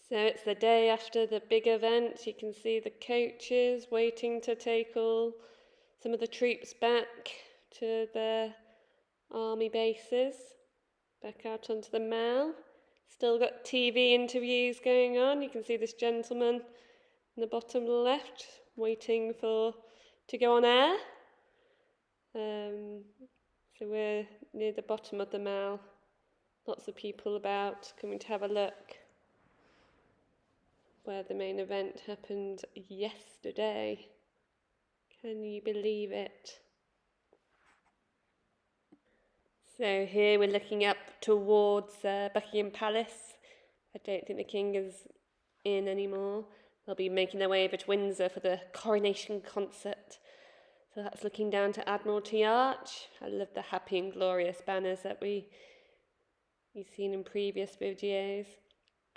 So it's the day after the big event. You can see the coaches waiting to take some of the troops back to their army bases, back out onto the Mall. Still got TV interviews going on. You can see this gentleman in the bottom left waiting to go on air. So we're near the bottom of the Mall. Lots of people about coming to have a look, where the main event happened yesterday. Can you believe it? So here we're looking up towards Buckingham Palace. I don't think the King is in anymore. They'll be making their way over to Windsor for the Coronation concert. So that's looking down to Admiralty Arch. I love the happy and glorious banners that we've seen in previous videos.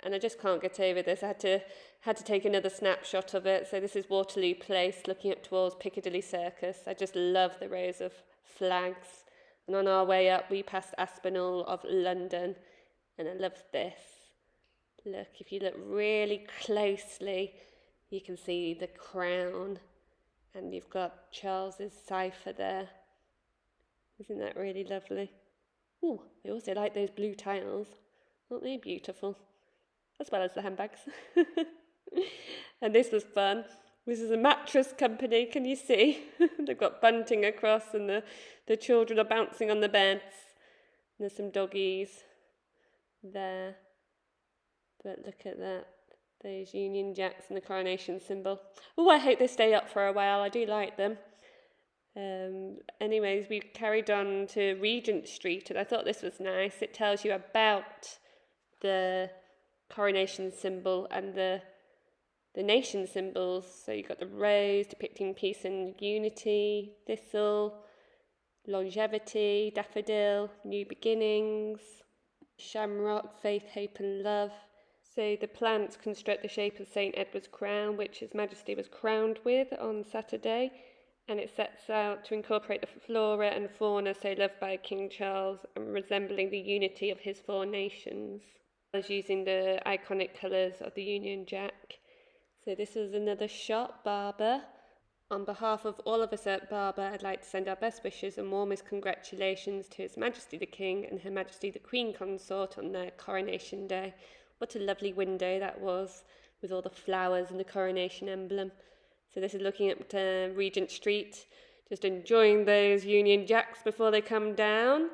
And I just can't get over this. I had to take another snapshot of it. So this is Waterloo Place, looking up towards Piccadilly Circus. I just love the rows of flags. And on our way up, we passed Aspinall of London. And I love this. Look, if you look really closely, you can see the crown. And you've got Charles's cipher there. Isn't that really lovely? Ooh, I also like those blue tiles. Aren't they beautiful? As well as the handbags. And this was fun. This is a mattress company, can you see? They've got bunting across and the children are bouncing on the beds. And there's some doggies there. But look at that. Those Union Jacks and the coronation symbol. Oh, I hope they stay up for a while. I do like them. Anyways, we carried on to Regent Street, and I thought this was nice. It tells you about the coronation symbol and the nation symbols. So you've got the rose depicting peace and unity, thistle, longevity, daffodil, new beginnings, shamrock, faith, hope and love. So the plants construct the shape of St. Edward's crown, which His Majesty was crowned with on Saturday, and it sets out to incorporate the flora and fauna so loved by King Charles and resembling the unity of his four nations, as using the iconic colours of the Union Jack. So this is another shot, Barber. On behalf of all of us at Barber, I'd like to send our best wishes and warmest congratulations to His Majesty the King and Her Majesty the Queen Consort on their coronation day. What a lovely window that was, with all the flowers and the coronation emblem. So this is looking at Regent Street, just enjoying those Union Jacks before they come down.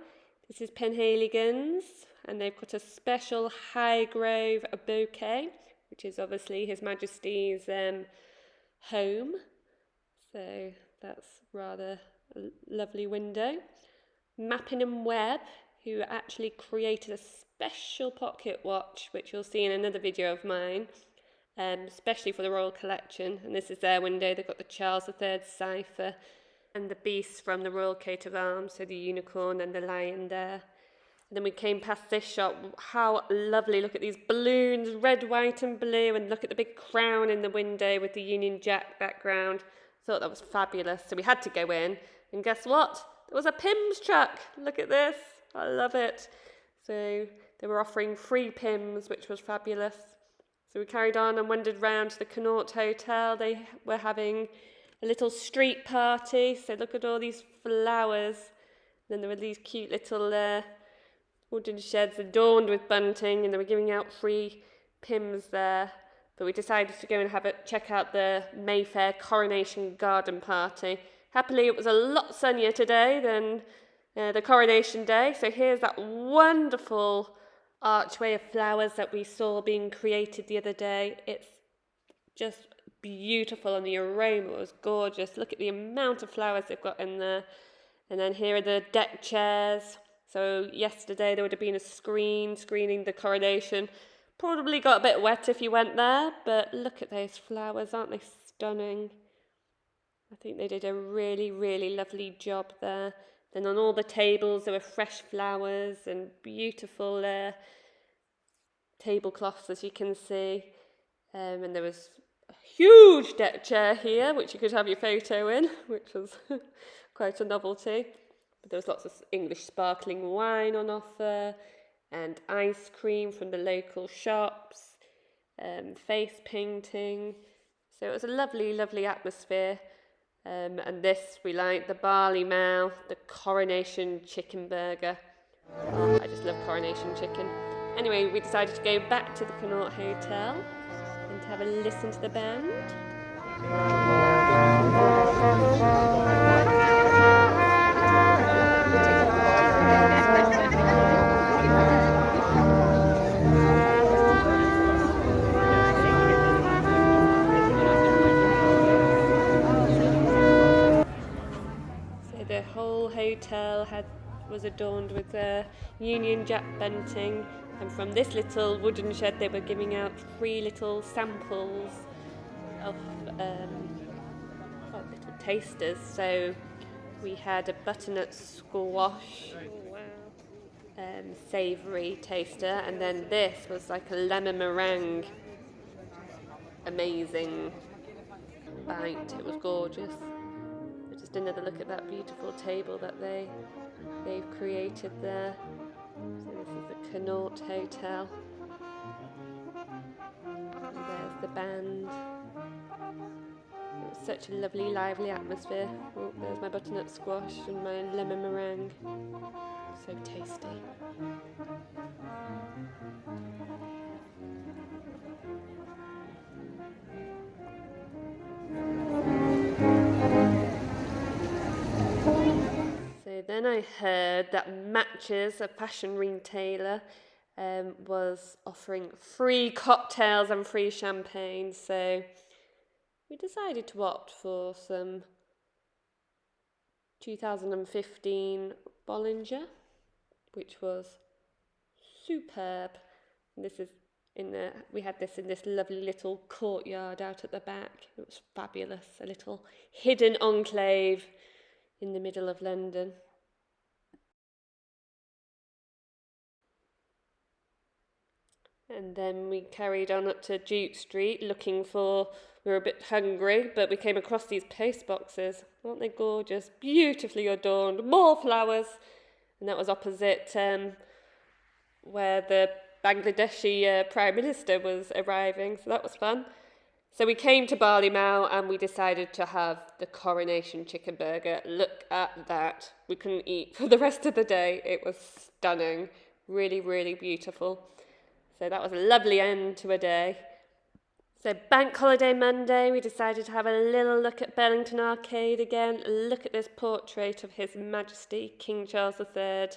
This is Penhaligons, and they've got a special Highgrove bouquet, which is obviously His Majesty's home. So that's rather a lovely window. Mappin and Webb, who actually created a special pocket watch, which you'll see in another video of mine, especially for the Royal Collection. And this is their window. They've got the Charles III cipher and the beasts from the Royal Coat of Arms, so the unicorn and the lion there. And then we came past this shop. How lovely. Look at these balloons, red, white and blue, and look at the big crown in the window with the Union Jack background. Thought that was fabulous. So we had to go in, and guess what? There was a Pimm's truck. Look at this. I love it. So they were offering free Pimm's, which was fabulous. So we carried on and wandered round to the Connaught Hotel. They were having a little street party. So look at all these flowers. And then there were these cute little wooden sheds adorned with bunting, and they were giving out free Pimm's there. But we decided to go and check out the Mayfair Coronation Garden Party. Happily, it was a lot sunnier today than the Coronation Day. So here's that wonderful archway of flowers that we saw being created the other day. It's just beautiful, and the aroma was gorgeous. Look at the amount of flowers they've got in there. And then here are the deck chairs. So yesterday there would have been a screening the coronation. Probably got a bit wet if you went there, but look at those flowers, aren't they stunning? I think they did a really, really lovely job there. Then on all the tables there were fresh flowers and beautiful tablecloths, as you can see. And there was a huge deck chair here, which you could have your photo in, which was quite a novelty. But there was lots of English sparkling wine on offer, and ice cream from the local shops. face painting. So it was a lovely, lovely atmosphere. And this, we like the barley mow, the Coronation chicken burger. Oh, I just love Coronation chicken. Anyway, we decided to go back to the Connaught Hotel and to have a listen to the band. So the whole hotel was adorned with Union Jack bunting, and from this little wooden shed they were giving out 3 little samples of little tasters. So we had a butternut squash, savoury taster, and then this was like a lemon meringue, amazing bite. It was gorgeous. Just another look at that beautiful table that they've created there. So this is the Connaught Hotel. And there's the band. It was such a lovely, lively atmosphere. Oh, there's my butternut squash and my lemon meringue. So tasty. So then I heard that Matches, a fashion retailer, was offering free cocktails and free champagne. So we decided to opt for some 2015 Bollinger, which was superb. And this is we had this in this lovely little courtyard out at the back. It was fabulous, a little hidden enclave in the middle of London. And then we carried on up to Duke Street we were a bit hungry, but we came across these post boxes. Aren't they gorgeous? Beautifully adorned, more flowers. And that was opposite where the Bangladeshi Prime Minister was arriving, so that was fun. So we came to Barley Mow and we decided to have the Coronation chicken burger. Look at that. We couldn't eat for the rest of the day. It was stunning. Really, really beautiful. So that was a lovely end to a day. So Bank Holiday Monday, we decided to have a little look at Burlington Arcade again. Look at this portrait of His Majesty, King Charles III.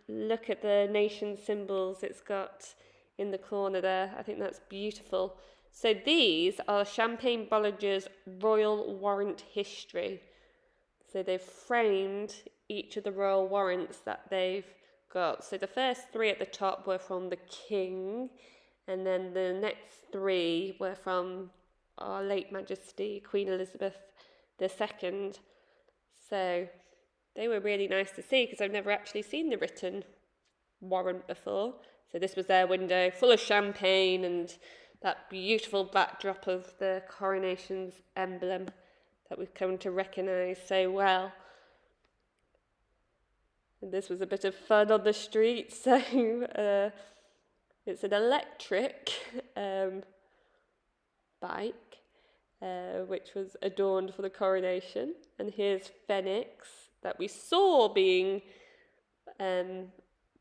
Look at the nation symbols it's got in the corner there. I think that's beautiful. So these are Champagne Bollinger's Royal Warrant history. So they've framed each of the royal warrants that they've got. So the first 3 at the top were from the King, and then the next 3 were from our late Majesty, Queen Elizabeth II. So they were really nice to see because I've never actually seen the written warrant before. So this was their window, full of champagne and that beautiful backdrop of the coronation's emblem that we've come to recognise so well. And this was a bit of fun on the street. So it's an electric bike, which was adorned for the coronation. And here's Phoenix that we saw being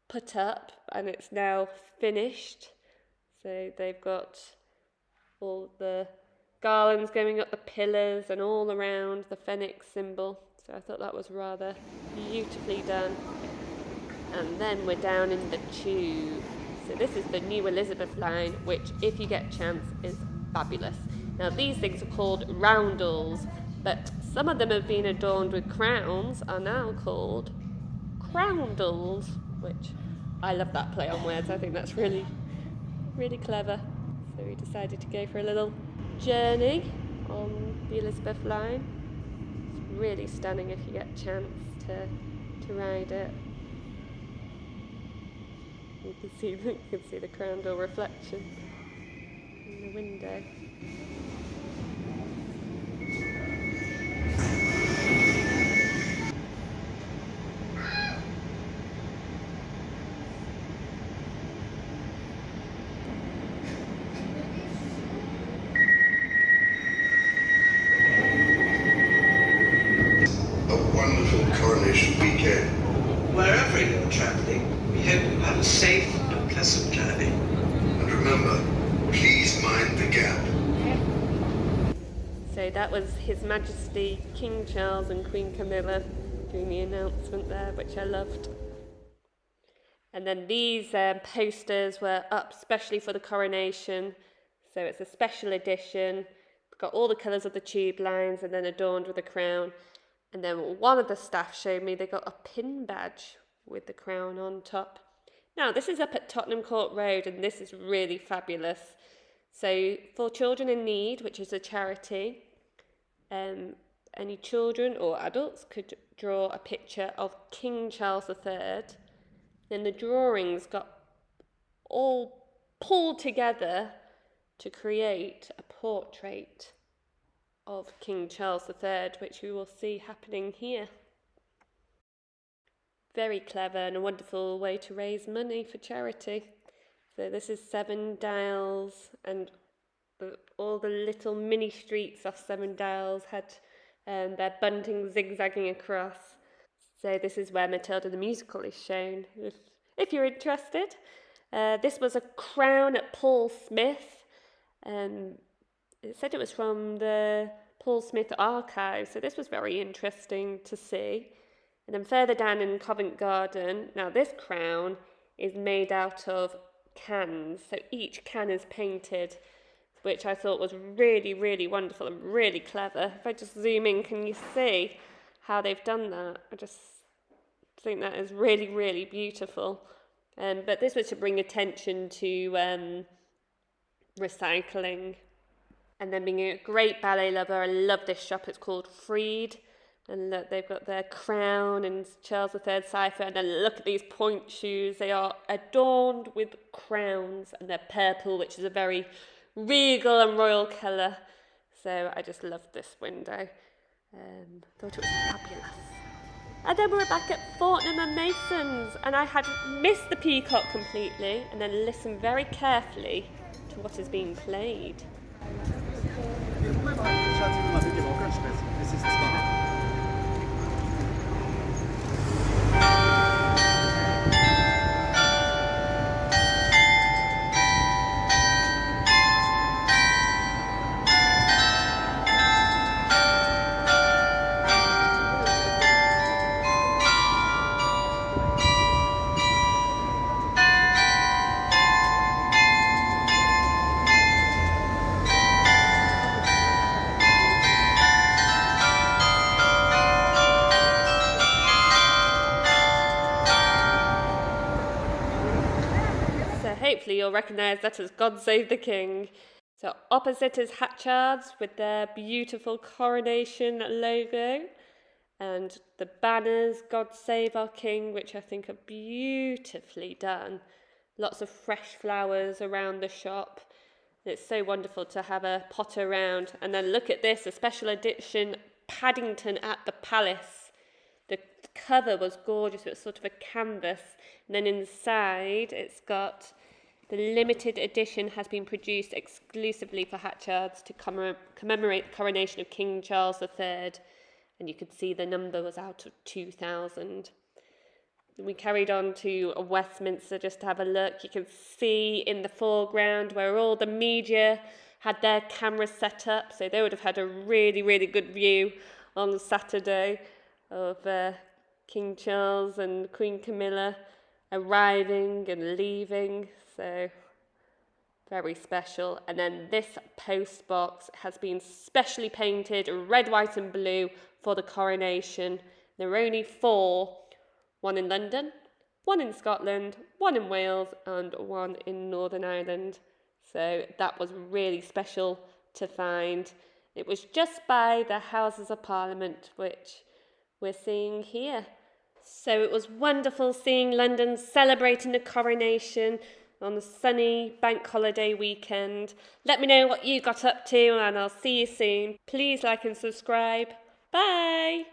put up, and it's now finished. So they've got all the garlands going up the pillars and all around the Phoenix symbol. So I thought that was rather beautifully done. And then we're down in the Tube. So this is the new Elizabeth line, which, if you get a chance, is fabulous. Now these things are called roundels, but some of them have been adorned with crowns, are now called croundels, which I love that play on words. I think that's really, really clever. So we decided to go for a little journey on the Elizabeth line. It's really stunning if you get a chance to ride it. You can see the crown-door reflection in the window. a safe and pleasant journey. And remember, please mind the gap. So that was His Majesty King Charles and Queen Camilla doing the announcement there, which I loved. And then these posters were up specially for the coronation. So it's a special edition. Got all the colours of the tube lines and then adorned with a crown. And then one of the staff showed me they got a pin badge with the crown on top. Now, this is up at Tottenham Court Road, and this is really fabulous. So for Children in Need, which is a charity, any children or adults could draw a picture of King Charles III. Then the drawings got all pulled together to create a portrait of King Charles III, which we will see happening here. Very clever and a wonderful way to raise money for charity. So this is Seven Dials, and all the little mini streets off Seven Dials had their bunting zigzagging across. So this is where Matilda the musical is shown, if you're interested. This was a crown at Paul Smith. It said it was from the Paul Smith archive, so this was very interesting to see. And then further down in Covent Garden, now this crown is made out of cans, so each can is painted, which I thought was really, really wonderful and really clever. If I just zoom in, can you see how they've done that? I just think that is really, really beautiful. But this was to bring attention to recycling. And then being a great ballet lover, I love this shop. It's called Freed. And look, they've got their crown and Charles III cipher. And then look at these point shoes. They are adorned with crowns, and they're purple, which is a very regal and royal colour. So I just loved this window. Thought it was fabulous. And then we're back at Fortnum and Mason's, and I had missed the peacock completely, and then listened very carefully to what is being played. Hopefully you'll recognise that as God Save the King. So opposite is Hatchards with their beautiful coronation logo, and the banners God Save Our King, which I think are beautifully done. Lots of fresh flowers around the shop. It's so wonderful to have a potter around. And then look at this, a special edition Paddington at the Palace. The cover was gorgeous. It was sort of a canvas. And then inside it's got the limited edition has been produced exclusively for Hatchards to commemorate the coronation of King Charles III. And you could see the number was out of 2,000. We carried on to Westminster just to have a look. You can see in the foreground where all the media had their cameras set up, so they would have had a really, really good view on Saturday of King Charles and Queen Camilla arriving and leaving, so very special. And then this post box has been specially painted red, white and blue for the coronation. There were only 4. One in London, one in Scotland, one in Wales, and one in Northern Ireland. So that was really special to find. It was just by the Houses of Parliament, which we're seeing here. So it was wonderful seeing London celebrating the coronation on the sunny bank holiday weekend. Let me know what you got up to, and I'll see you soon. Please like and subscribe. Bye!